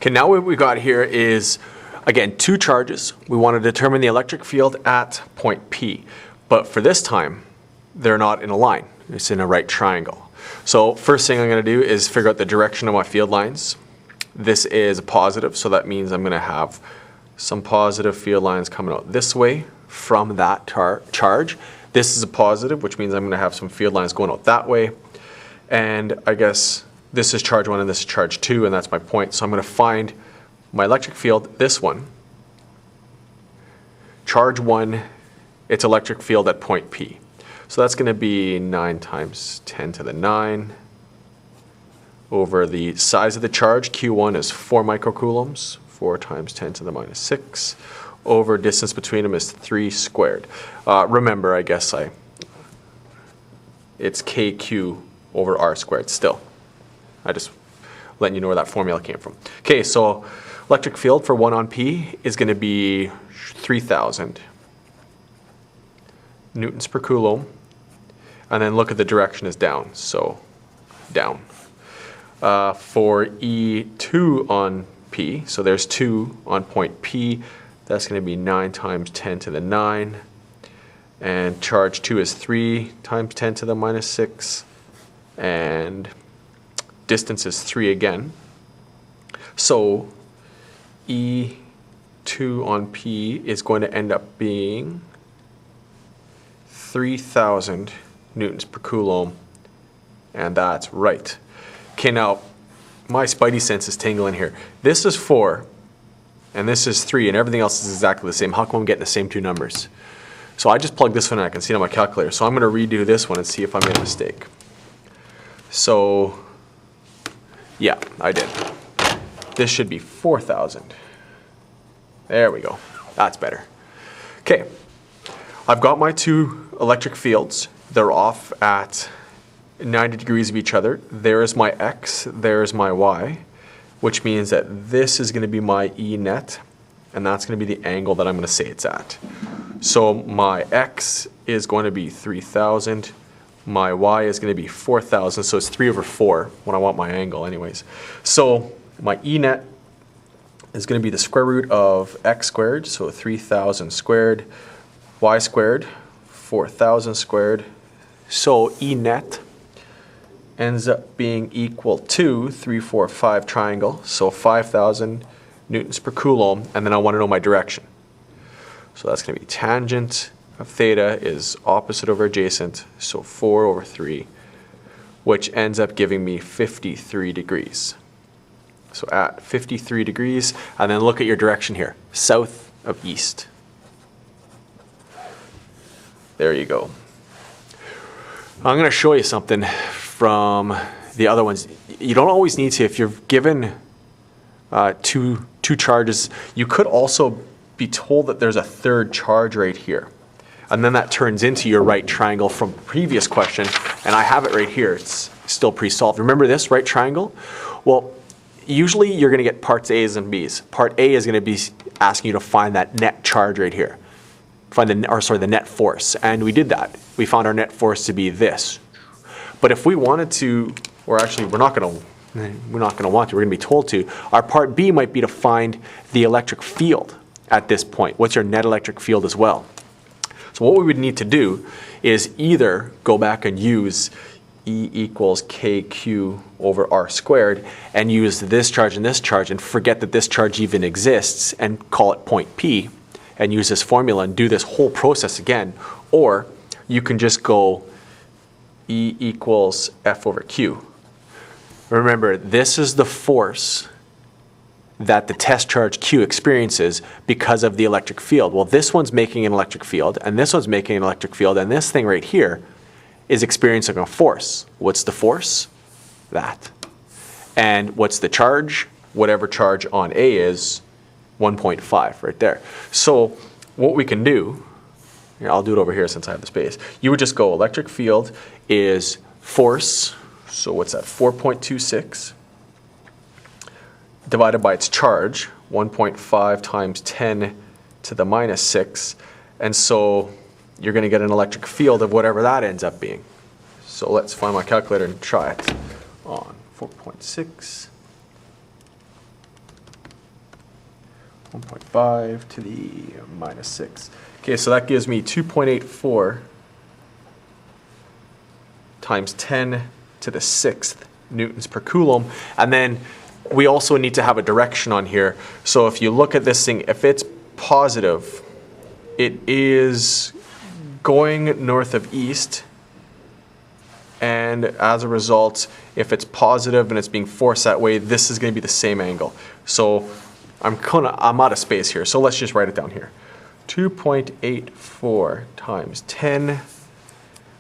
Okay, now what we got here is, again, two charges. We want to determine the electric field at point P. But for this time, they're not in a line. It's in a right triangle. So first thing I'm going to do is figure out the direction of my field lines. This is a positive, so that means I'm going to have some positive field lines coming out this way from that charge. This is a positive, which means I'm going to have some field lines going out that way. And I guess this is charge 1 and this is charge 2, and that's my point. So I'm going to find my electric field, this one. Charge 1, its electric field at point P. So that's going to be 9 times 10 to the 9 over the size of the charge. Q1 is 4 microcoulombs. 4 times 10 to the minus 6 over distance between them is 3 squared. Remember, I guess it's KQ over R squared still. I just letting you know where that formula came from. Okay, so electric field for 1 on P is going to be 3,000 newtons per coulomb. And then look at the direction is down, so down. For E2 on P, so there's 2 on point P, that's going to be 9 times 10 to the 9. And charge 2 is 3 times 10 to the minus 6. And distance is 3 again. So E2 on P is going to end up being 3,000 newtons per coulomb. And that's right. Okay, now my spidey sense is tingling here. This is 4, and this is 3, and everything else is exactly the same. How come I'm getting the same two numbers? So I just plugged this one in, I can see it on my calculator. So I'm going to redo this one and see if I made a mistake. So, yeah, I did. This should be 4,000. There we go. That's better. Okay, I've got my two electric fields. They're off at 90 degrees of each other. There's my X, there's my Y, which means that this is going to be my E net, and that's going to be the angle that I'm going to say it's at. So my X is going to be 3,000, my Y is going to be 4,000, so it's 3 over 4 when I want my angle anyways. So my E net is going to be the square root of X squared, so 3,000 squared, Y squared, 4,000 squared. So E net ends up being equal to 3, 4, 5 triangle, so 5,000 newtons per coulomb, and then I want to know my direction. So that's going to be tangent of theta is opposite over adjacent, so 4 over 3, which ends up giving me 53 degrees. So at 53 degrees, and then look at your direction here, south of east. There you go. I'm going to show you something from the other ones. You don't always need to, if you're given two charges, you could also be told that there's a third charge right here. And then that turns into your right triangle from the previous question, and I have it right here. It's still pre-solved. Remember this right triangle? Well, usually you're going to get parts A's and B's. Part A is going to be asking you to find that net charge right here. Find the net force, and we did that. We found our net force to be this. But if we wanted to, or actually we're not going to want to, we're going to be told to, our part B might be to find the electric field at this point. What's your net electric field as well? So what we would need to do is either go back and use E equals KQ over R squared and use this charge and forget that this charge even exists and call it point P and use this formula and do this whole process again. Or you can just go E equals F over Q. Remember, this is the force that the test charge Q experiences because of the electric field. Well, this one's making an electric field, and this one's making an electric field, and this thing right here is experiencing a force. What's the force? That. And what's the charge? Whatever charge on A is, 1.5 right there. So what we can do, here, I'll do it over here since I have the space. You would just go electric field is force, so what's that, 4.26 divided by its charge, 1.5 times 10 to the minus 6. And so you're going to get an electric field of whatever that ends up being. So let's find my calculator and try it on 4.6 1.5 to the minus 6. Okay, so that gives me 2.84 times 10 to the 6th newtons per coulomb. And then we also need to have a direction on here. So if you look at this thing, if it's positive, it is going north of east. And as a result, if it's positive and it's being forced that way, this is going to be the same angle. So I'm out of space here, so let's just write it down here. 2.84 times 10,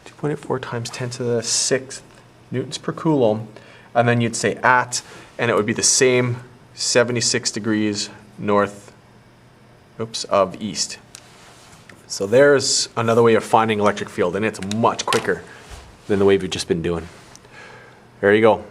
2.84 times 10 to the 6th newtons per coulomb, and then you'd say at, and it would be the same 76 degrees north, of east. So there's another way of finding electric field, and it's much quicker than the way we've just been doing. There you go.